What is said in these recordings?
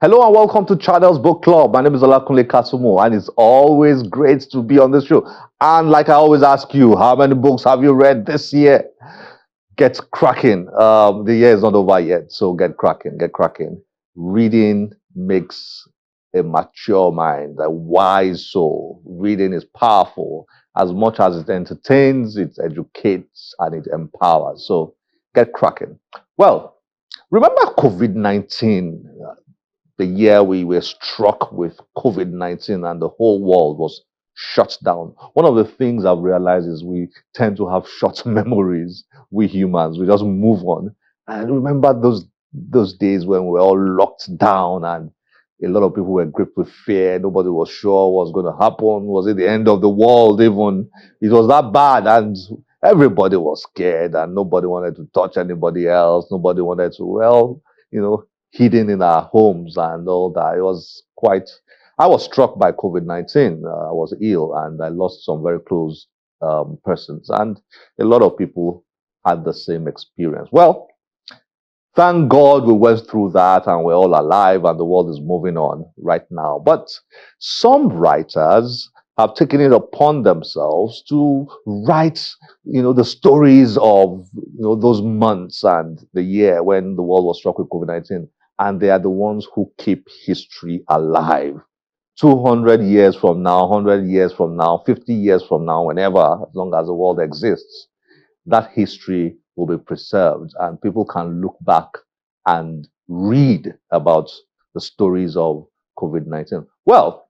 Hello and welcome to Channel's Book Club. My name is Olakunle Kasumo, and it's always great to be on this show. And like I always ask you, how many books have you read this year? Get cracking. The year is not over yet, so get cracking, get cracking. Reading makes a mature mind, a wise soul. Reading is powerful. As much as it entertains, it educates, and it empowers. So get cracking. Well, remember COVID-19? The year we were struck with COVID-19 and the whole world was shut down. One of the things I've realized is we tend to have short memories, we humans. We just move on. And remember those days when we were all locked down and a lot of people were gripped with fear. Nobody was sure what was going to happen. Was it the end of the world even? It was that bad and everybody was scared and nobody wanted to touch anybody else. Nobody wanted to, hidden in our homes and all that. It was I was struck by COVID-19. I was ill and I lost some very close persons. And a lot of people had the same experience. Well, thank God we went through that and we're all alive and the world is moving on right now. But some writers have taken it upon themselves to write, the stories of, those months and the year when the world was struck with COVID-19. And they are the ones who keep history alive. 200 years from now, 100 years from now, 50 years from now, whenever, as long as the world exists, that history will be preserved and people can look back and read about the stories of COVID-19. Well,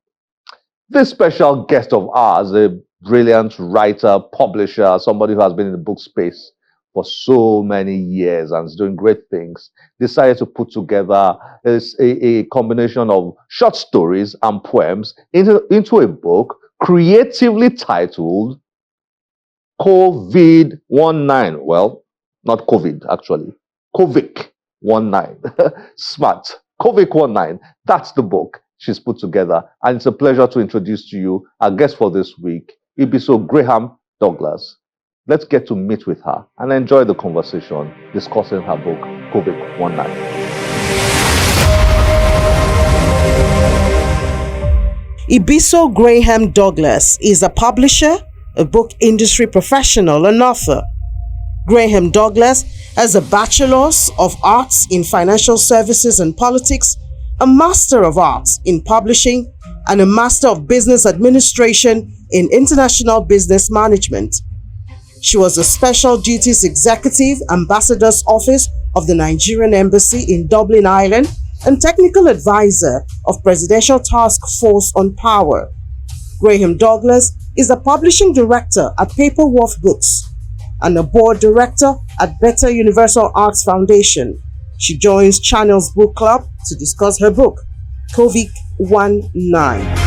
this special guest of ours, a brilliant writer, publisher, somebody who has been in the book space for so many years and is doing great things, decided to put together a combination of short stories and poems into a book creatively titled Kovic One Nine. Well, not COVID, actually. Kovic One Nine. Smart. Kovic One Nine. That's the book she's put together. And it's a pleasure to introduce to you our guest for this week, Ibiso Graham-Douglas. Let's get to meet with her and enjoy the conversation discussing her book, Kovic One Nine. Ibiso Graham-Douglas is a publisher, a book industry professional, and author. Graham-Douglas has a Bachelor's of Arts in Financial Services and Politics, a Master of Arts in Publishing, and a Master of Business Administration in International Business Management. She was a Special Duties Executive Ambassador's Office of the Nigerian Embassy in Dublin, Ireland, and Technical Advisor of Presidential Task Force on Power. Graham-Douglas is a Publishing Director at Paperworth Books and a Board Director at Better Universal Arts Foundation. She joins Channel's Book Club to discuss her book, Kovic One Nine.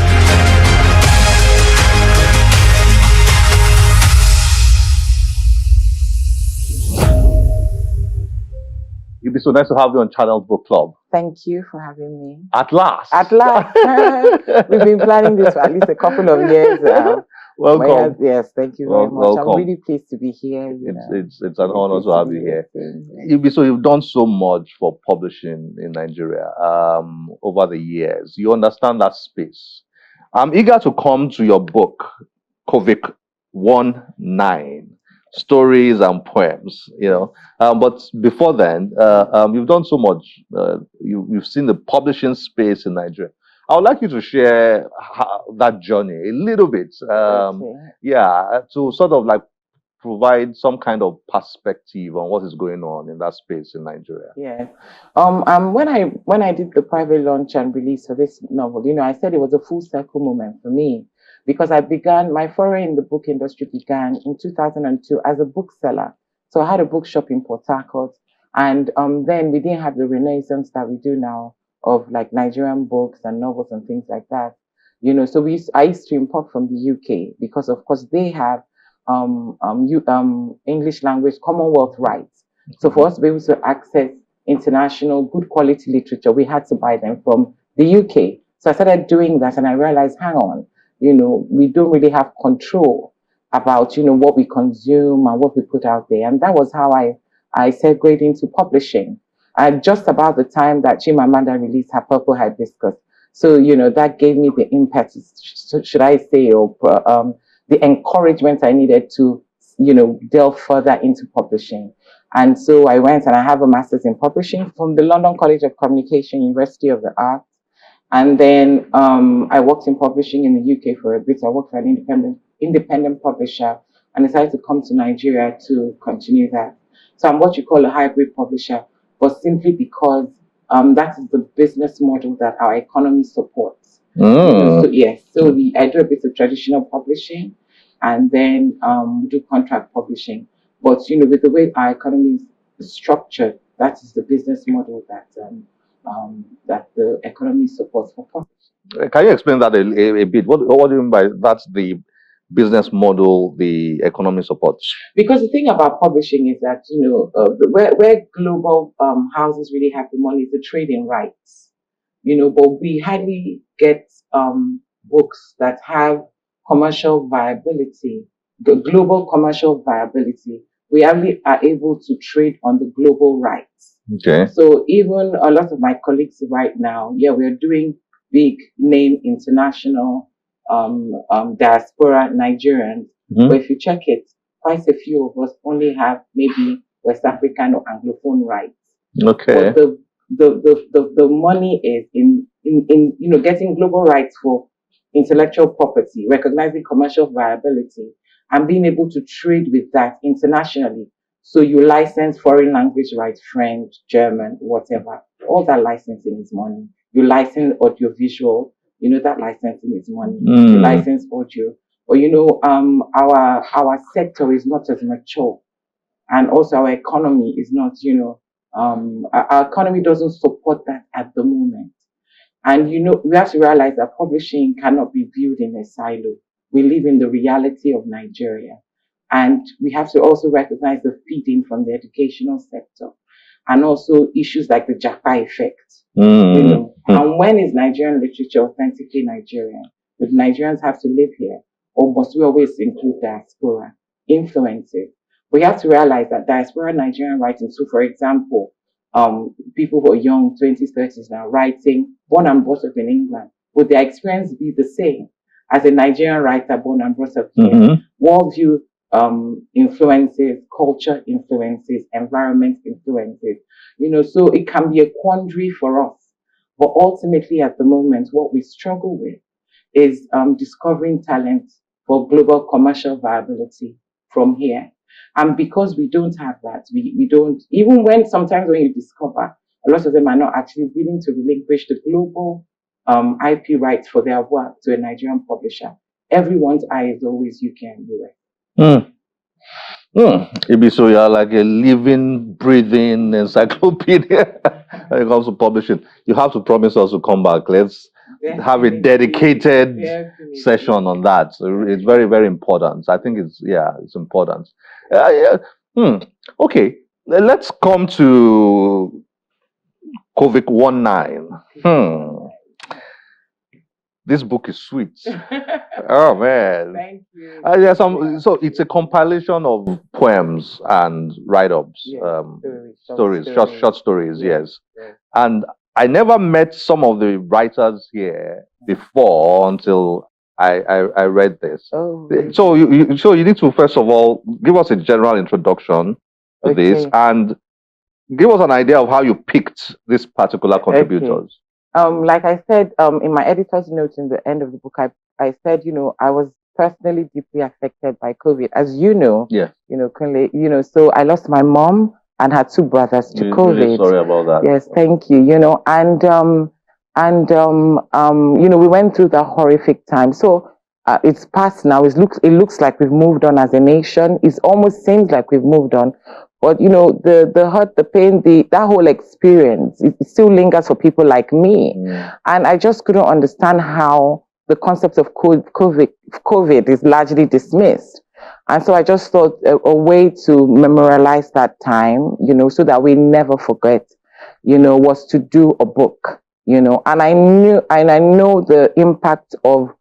It'd be so nice to have you on Channel's Book Club. Thank you for having me. At last. At last. We've been planning this for at least a couple of years now. Welcome. Yes, thank you very much. Welcome. I'm really pleased to be here. It's an honor to have you here. So you've done so much for publishing in Nigeria over the years. You understand that space. I'm eager to come to your book, Kovic One Nine. Stories and poems, but before then, you've done so much. You've seen the publishing space in Nigeria. I would like you to share that journey a little bit, to sort of like provide some kind of perspective on what is going on in that space in Nigeria. Yeah. When I did the private launch and release for this novel, I said it was a full circle moment for me. Because my foray in the book industry began in 2002 as a bookseller. So I had a bookshop in Port Harcourt. And then we didn't have the renaissance that we do now of like Nigerian books and novels and things like that. So I used to import from the UK because of course they have English language Commonwealth rights. So for us to be able to access international good quality literature, we had to buy them from the UK. So I started doing that and I realized, hang on, we don't really have control about, what we consume and what we put out there. And that was how I segued into publishing. just about the time that Chimamanda released her Purple Hibiscus. So, that gave me the impetus, should I say, or the encouragement I needed to, delve further into publishing. And so I went and I have a master's in publishing from the London College of Communication, University of the Arts. And then I worked in publishing in the UK for a bit. I worked for an independent publisher and decided to come to Nigeria to continue that. So I'm what you call a hybrid publisher, but simply because that is the business model that our economy supports. So yes, I do a bit of traditional publishing, and then we do contract publishing. But with the way our economy is structured, that is the business model that the economy supports for publishing. Can you explain that a bit? What do you mean by that's the business model the economy supports? Because the thing about publishing is that, where global houses really have the money is the trading rights, but we hardly get books that have commercial viability, the global commercial viability. We only are able to trade on the global rights. Okay. So even a lot of my colleagues right now, we're doing big name international diaspora Nigerians. Mhm. But if you check it, quite a few of us only have maybe West African or Anglophone rights. Okay. But the money is in getting global rights for intellectual property, recognizing commercial viability, and being able to trade with that internationally. So you license foreign language rights, French, German, whatever. All that licensing is money. You license audiovisual, that licensing is money. You license audio. But our sector is not as mature. And also our economy is not, our economy doesn't support that at the moment. And we have to realize that publishing cannot be viewed in a silo. We live in the reality of Nigeria. And we have to also recognize the feeding from the educational sector and also issues like the Japa effect. And when is Nigerian literature authentically Nigerian? Do Nigerians have to live here? Or must we always include diaspora influences? We have to realize that diaspora Nigerian writing, so for example, people who are young, 20s, 30s now, writing, born and brought up in England, would their experience be the same as a Nigerian writer born and brought up here? Worldview influences, culture influences, environment influences. So it can be a quandary for us. But ultimately, at the moment, what we struggle with is discovering talent for global commercial viability from here. And because we don't have that, we don't, even sometimes when you discover, a lot of them are not actually willing to relinquish the global IP rights for their work to a Nigerian publisher. Everyone's eye is always UK and US. Ibiso, you're like a living, breathing encyclopedia when it comes to publishing. You have to promise us to come back. Let's have a dedicated session on that. So it's very, very important. I think it's important. Okay, let's come to Kovic One Nine. This book is sweet. Oh man! Thank you. So it's a compilation of poems and write-ups, short stories. Yes. And I never met some of the writers here before until I read this. Oh. So you need to first of all give us a general introduction to this and give us an idea of how you picked these particular contributors. Like I said, in my editor's notes in the end of the book, I said, I was personally deeply affected by COVID, as you know. Yeah. Kunle, so I lost my mom and her two brothers to COVID. Really sorry about that. Yes, thank you. We went through that horrific time. So it's past now. It looks like we've moved on as a nation. It almost seems like we've moved on. But the hurt, the pain, that whole experience, it still lingers for people like me. And I just couldn't understand how the concept of COVID is largely dismissed. And so I just thought a way to memorialize that time, so that we never forget, was to do a book, and I know the impact of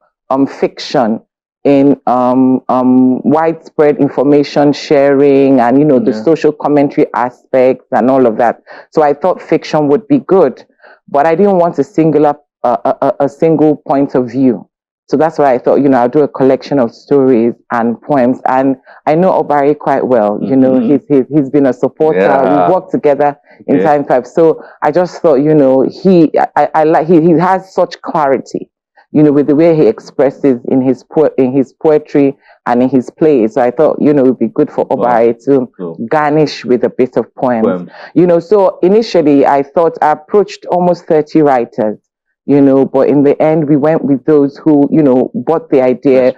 fiction in widespread information sharing and, the social commentary aspects and all of that. So I thought fiction would be good, but I didn't want a single point of view. So that's why I thought, I'll do a collection of stories and poems. And I know Obari quite well. He's been a supporter. Yeah. We've worked together in Time 5. So I just thought, he has such clarity, with the way he expresses in his poetry and in his plays. So I thought, it would be good for Obari to garnish with a bit of poems. So initially I thought I approached almost 30 writers. But in the end, we went with those who, bought the idea,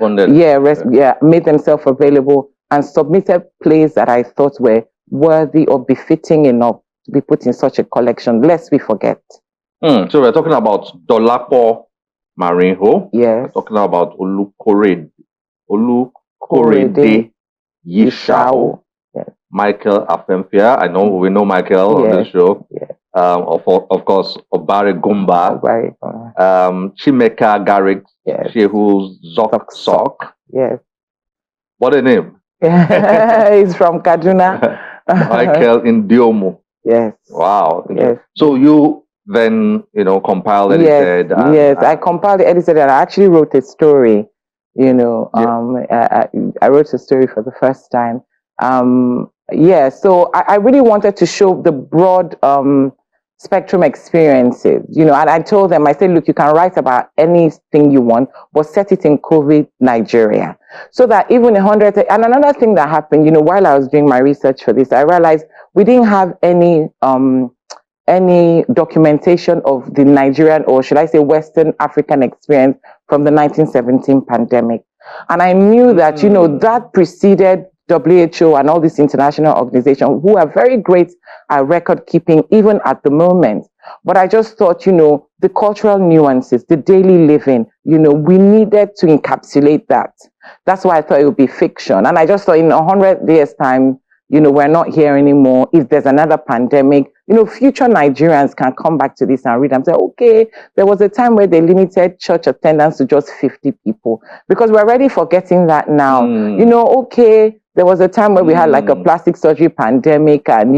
made themselves available and submitted plays that I thought were worthy or befitting enough to be put in such a collection, lest we forget. So we're talking about Dolapo Marinho. Yes. We're talking about Olukorede Yishao. Yes. Michael Afemfia. We know Michael on the show. Yes. Of course, Obare Gumba, Chimeka Garrick, Shehu Sok. Yes. What a name. He's from Kaduna. Michael Indiomo. Yes. Wow. Yes. So you then, compiled, edited. Yes, I compiled, edited, and I actually wrote a story. I wrote a story for the first time. So I really wanted to show the broad spectrum experiences, and I told them, I said, look, you can write about anything you want, but set it in COVID Nigeria. So that even and another thing that happened, while I was doing my research for this, I realized we didn't have any documentation of the Nigerian, or should I say Western African experience from the 1917 pandemic. And I knew that, that preceded WHO and all these international organizations who are very great at record keeping, even at the moment. But I just thought, the cultural nuances, the daily living, we needed to encapsulate that. That's why I thought it would be fiction. And I just thought in 100 years' time, we're not here anymore. If there's another pandemic, future Nigerians can come back to this and read and say, okay, there was a time where they limited church attendance to just 50 people, because we're already forgetting that now. Okay, there was a time where we had like a plastic surgery pandemic and,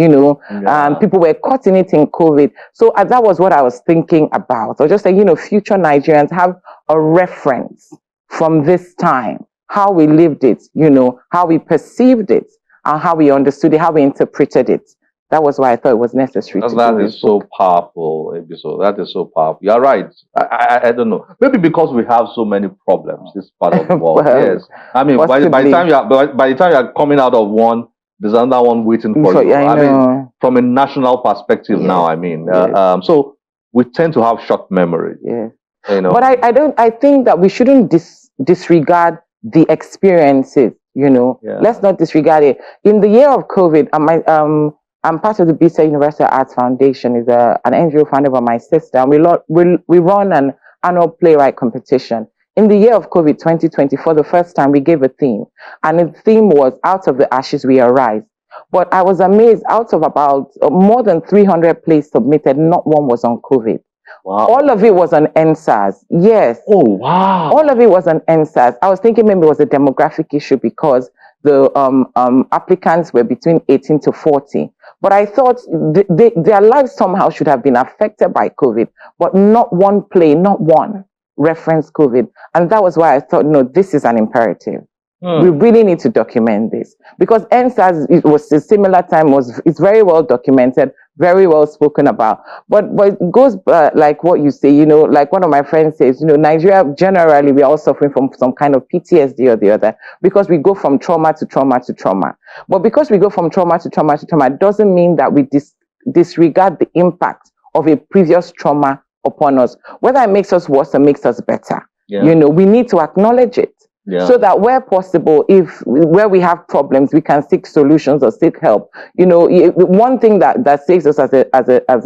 people were cutting it in COVID. So that was what I was thinking about. So just saying, future Nigerians have a reference from this time, how we lived it, how we perceived it, and how we understood it, how we interpreted it. That was why I thought it was necessary. That is so powerful, Ibiso. That is so powerful. You're right. I don't know. Maybe because we have so many problems, this part of the world. Yes. I mean, by the time you're coming out of one, there's another one waiting for you. I mean, from a national perspective now, I mean. So we tend to have short memory. Yeah. But I think that we shouldn't disregard the experiences, Let's not disregard it. In the year of COVID, I'm part of the Ibiso University Arts Foundation, is an NGO founded by my sister, and we run an annual playwright competition. In the year of COVID 2020, for the first time, we gave a theme, and the theme was "Out of the Ashes We Arise." But I was amazed, out of about more than 300 plays submitted, not one was on COVID. Wow. All of it was on NSAS. Yes. Oh, wow. All of it was on NSAS. I was thinking maybe it was a demographic issue because the applicants were between 18 to 40. But I thought their lives somehow should have been affected by COVID, but not one play, not one referenced COVID. And that was why I thought, no, this is an imperative. We really need to document this, because NSAS, it was a similar time, it's very well documented, very well spoken about. But it goes like what you say, like one of my friends says, Nigeria, generally, we are all suffering from some kind of PTSD or the other, because we go from trauma to trauma to trauma. But because we go from trauma to trauma to trauma, doesn't mean that we disregard the impact of a previous trauma upon us, whether it makes us worse or makes us better. Yeah. We need to acknowledge it. Yeah. So that where possible, where we have problems, we can seek solutions or seek help. One thing that saves us as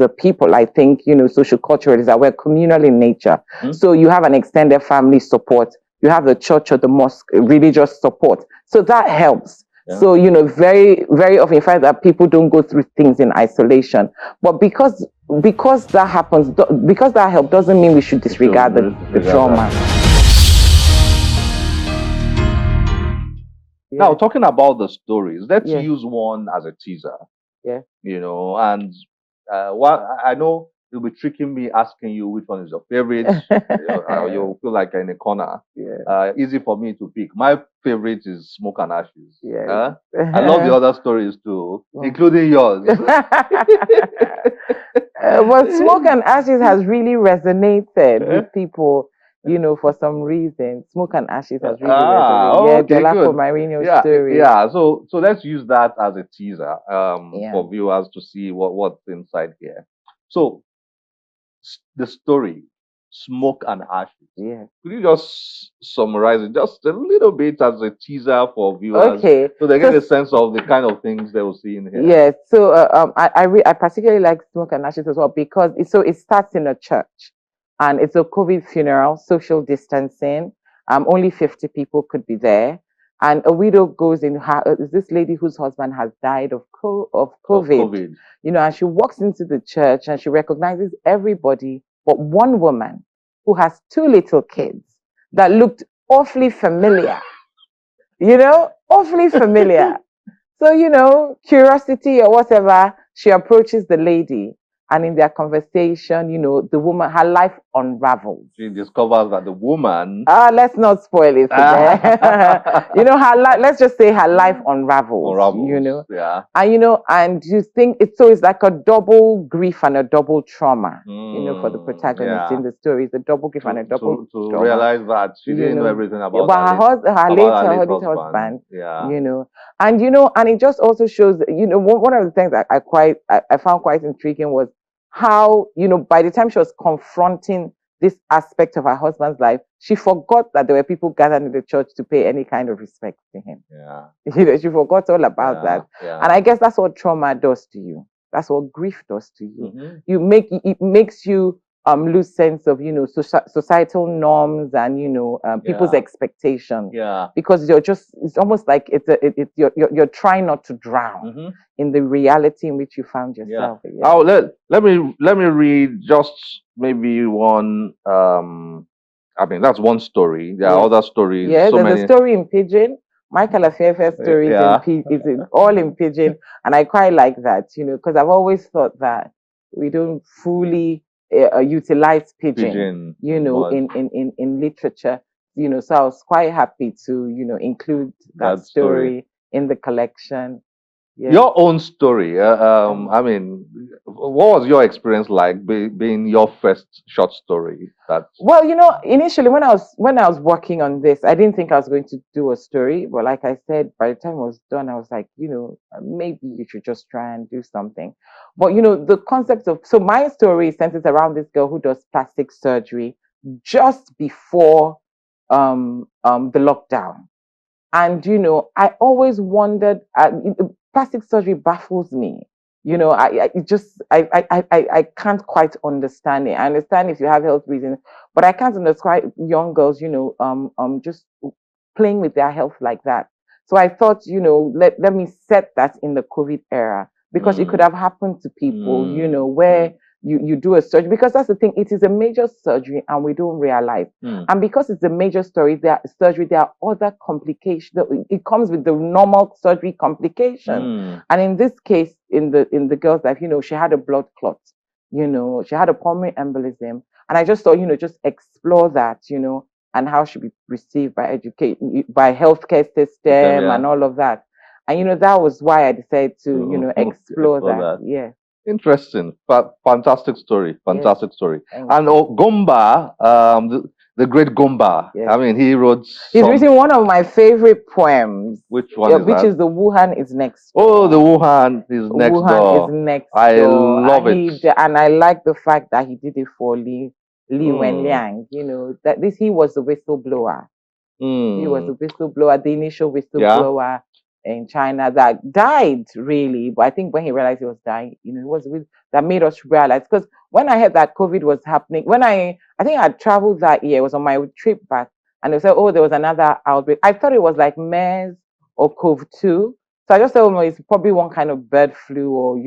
a people, I think, social culture, is that we're communal in nature. So you have an extended family support, you have the church or the mosque religious support. So that helps. Yeah. So, very, very often you find that people don't go through things in isolation. But because that happens, because that help doesn't mean we should disregard the trauma. Now, Yes. talking about the stories, let's Yes. use one as a teaser. Yeah. And I know you'll be tricking me asking you which one is your favorite. You'll feel like you're in a corner. Yeah. Easy for me to pick. My favorite is Smoke and Ashes. Yes. I love the other stories too, Wow. including yours. But Smoke and Ashes has really resonated with people, for some reason. Smoke and Ashes has really resonated. Yeah, Okay, Dolapo good. Marino's Yeah, story. yeah. So let's use that as a teaser Yeah. for viewers to see what's inside here. So the story, Smoke and Ashes. Yeah. Could you just summarize it just a little bit as a teaser for viewers, Okay. so they get a sense of the kind of things they will see in here? Yes. So I particularly like Smoke and Ashes as well because it starts in a church, and it's a COVID funeral, social distancing. Only 50 people could be there, and a widow goes in. Is this lady whose husband has died of COVID? COVID. And she walks into the church and she recognizes everybody but one woman who has two little kids that looked awfully familiar. Awfully familiar. So, curiosity or whatever, she approaches the lady, and in their conversation, the woman, her life unravels. She discovers that the woman. Let's not spoil it for them. Let's just say her life unravels. Yeah. And you think it's like a double grief and a double trauma, for the protagonist in the story. It's a double grief and a double to trauma. realize that she didn't know everything about her late husband. Yeah. And it just also shows, one of the things that I found quite intriguing was how, by the time she was confronting this aspect of her husband's life, she forgot that there were people gathered in the church to pay any kind of respect to him. Yeah. She forgot all about that. Yeah. And I guess that's what trauma does to you. That's what grief does to you. Mm-hmm. It makes you lose sense of societal norms and people's expectations. Yeah. Because it's almost like you're trying not to drown in the reality in which you found yourself. Yeah. Oh, let me read just maybe one. I mean, that's one story. There are other stories. Yeah, there's a story in Pidgin. Michael Afefe's story is all in Pidgin, and I quite like that, because I've always thought that we don't fully utilize Pidgin, in literature, So I was quite happy to, include that story in the collection. Yeah. Your own story. I mean, what was your experience like being your first short story? Well, initially when I was working on this, I didn't think I was going to do a story. But like I said, by the time it was done, I was like, maybe you should just try and do something. But the concept of my story centers around this girl who does plastic surgery just before the lockdown. And I always wondered. Plastic surgery baffles me. I can't quite understand it. I understand if you have health reasons, but I can't understand young girls, just playing with their health like that. So I thought, let me set that in the COVID era, because it could have happened to people, where you do a surgery, because that's the thing, it is a major surgery and we don't realize. And because it's a major surgery, there are other complications. It comes with the normal surgery complication. And in this case, in the girl's life, she had a blood clot, she had a pulmonary embolism. And I just thought, just explore that, and how she be received by healthcare system and all of that. And that was why I decided to, explore that. Yeah. Interesting. Fantastic story. Fantastic story. Thank And Gomba, the great Gomba. Yes. I mean, he's written one of my favorite poems. Which one is which that? is the Wuhan is next door. Oh, the Wuhan is next door. Wuhan is next door. I love it. And I like the fact that he did it for Li Wenliang. That he was the whistleblower. He was the whistleblower, the initial whistleblower in China that died, really. But I think when he realized he was dying, it was that made us realize. Because when I heard that COVID was happening, I think I traveled that year, it was on my trip back, and they said, oh, there was another outbreak. I thought it was like MERS or COVID-2. So I just thought, it's probably one kind of bird flu or,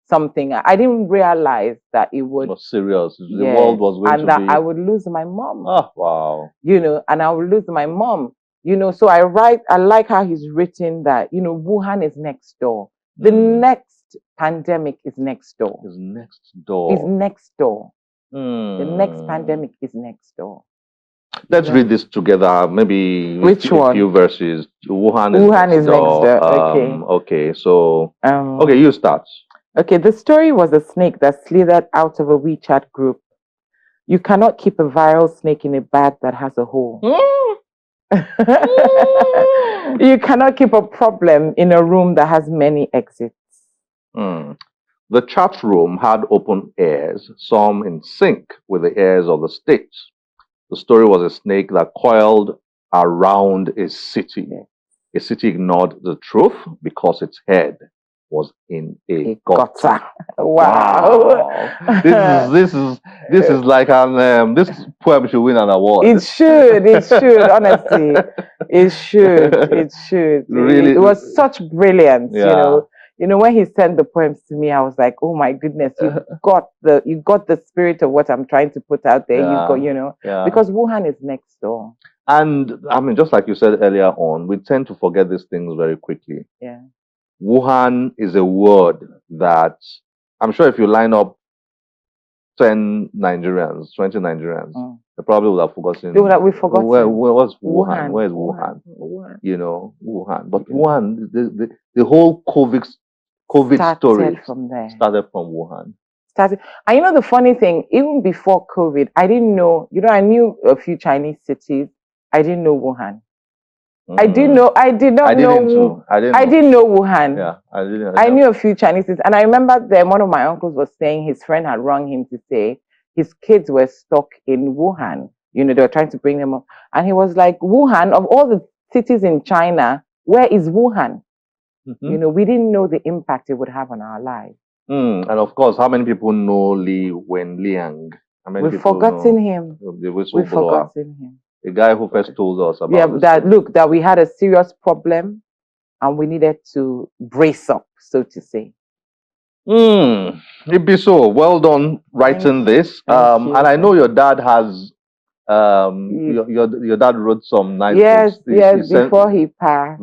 something. I didn't realize that it was serious. The world was going and that I would lose my mom. Oh, wow. And I would lose my mom. So I like how he's written that, Wuhan is next door. The next pandemic is next door. Is next door. Is next door. The next pandemic is next door. Let's read this together. Maybe which a one? few verses. Wuhan is next door. Okay. Okay. So. Okay, you start. Okay. The story was a snake that slithered out of a WeChat group. You cannot keep a viral snake in a bag that has a hole. You cannot keep a problem in a room that has many exits. The chat room had open ears, some in sync with the ears of the state. The story was a snake that coiled around a city. A city ignored the truth because its head was in a gutter. Wow. This is like this poem should win an award. It should, honestly. It should. Really, it was such brilliance, when he sent the poems to me, I was like, oh my goodness, you got the spirit of what I'm trying to put out there. Because Wuhan is next door. And I mean, just like you said earlier on, we tend to forget these things very quickly. Yeah. Wuhan is a word that I'm sure if you line up 10 Nigerians, 20 Nigerians, they probably would have forgotten. We've forgotten. What's Wuhan? Where is Wuhan? Wuhan. But Wuhan, the whole COVID story started from Wuhan. And the funny thing, even before COVID, I didn't know, I knew a few Chinese cities. I didn't know Wuhan. I didn't know Wuhan. Yeah, I knew a few Chinese cities. And I remember then one of my uncles was saying his friend had rung him to say his kids were stuck in Wuhan. They were trying to bring them up. And he was like, Wuhan, of all the cities in China, where is Wuhan? We didn't know the impact it would have on our lives. And of course, how many people know Li Wenliang? We've forgotten him. We've forgotten him. The guy who first told us about that we had a serious problem and we needed to brace up, so to say. Ibiso, well done writing this. And I know your dad has your dad wrote some nice books. Before he passed.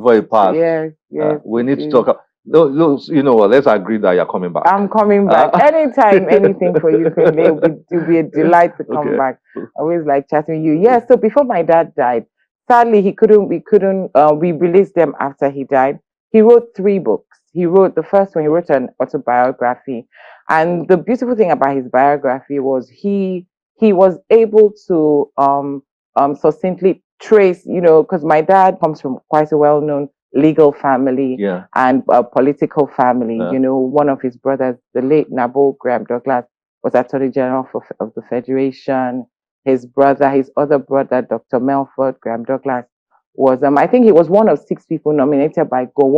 Yes. We need to talk. Let's agree that you're coming back. I'm coming back. Anytime, anything for you, it would be a delight to come back. I always like chatting with you. Yeah, so before my dad died, sadly, we released them after he died. He wrote 3 books. He wrote the first one, he wrote an autobiography. And the beautiful thing about his biography was he was able to succinctly trace, because my dad comes from quite a well-known legal family and a political family. One of his brothers, the late Ibiso Graham-Douglas, was Attorney General of the Federation. His other brother, Dr. Melford Graham-Douglas, was I think he was one of 6 people nominated by Go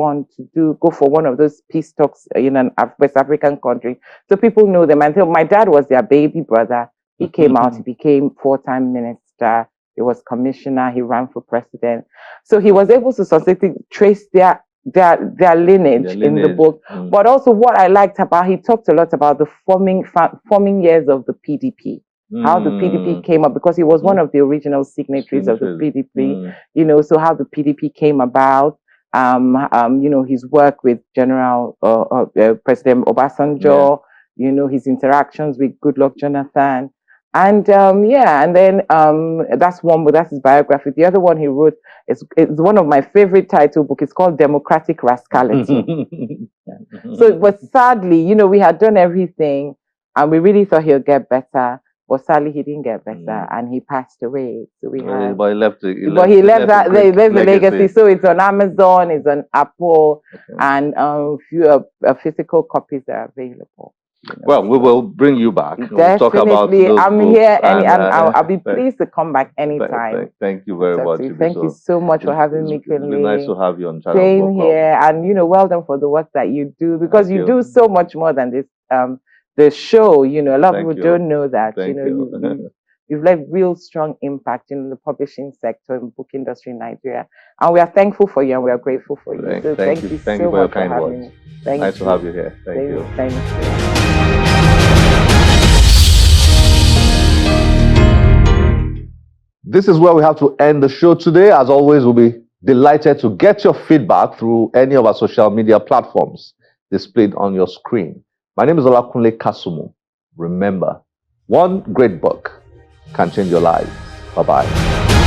for one of those peace talks in an West African country. So people know them. And my dad was their baby brother. He came out, he became 4-time minister. He was commissioner. He ran for president. So he was able to successfully trace their lineage in the book. But also what I liked about, he talked a lot about the forming years of the PDP, how the PDP came up, because he was one of the original signatories of the PDP, so how the PDP came about, his work with General President Obasanjo, his interactions with Goodluck Jonathan. And then that's his biography. The other one he wrote is one of my favorite title book. It's called Democratic Rascality. But sadly, we had done everything and we really thought he'll get better. But sadly, he didn't get better and he passed away. So but he left the legacy. So it's on Amazon, it's on Apple, and few physical copies are available. Well, we will bring you back. Definitely. We'll talk about those I'm here and I'll be pleased to come back anytime. Thank you very much. Thank you so much for having me, Kinley. It's been nice to have you on channel. Same here. And, well done for the work that you do, because you do so much more than this, the show. A lot of people don't know that. You've left real strong impact in the publishing sector and book industry in Nigeria. And we are thankful for you and we are grateful for you. Thank you so much for your kind words. Nice to have you here. Thank you. Thank you. This is where we have to end the show today. As always, we'll be delighted to get your feedback through any of our social media platforms displayed on your screen. My name is Olakunle Kasumu. Remember, one great book can change your life. Bye-bye.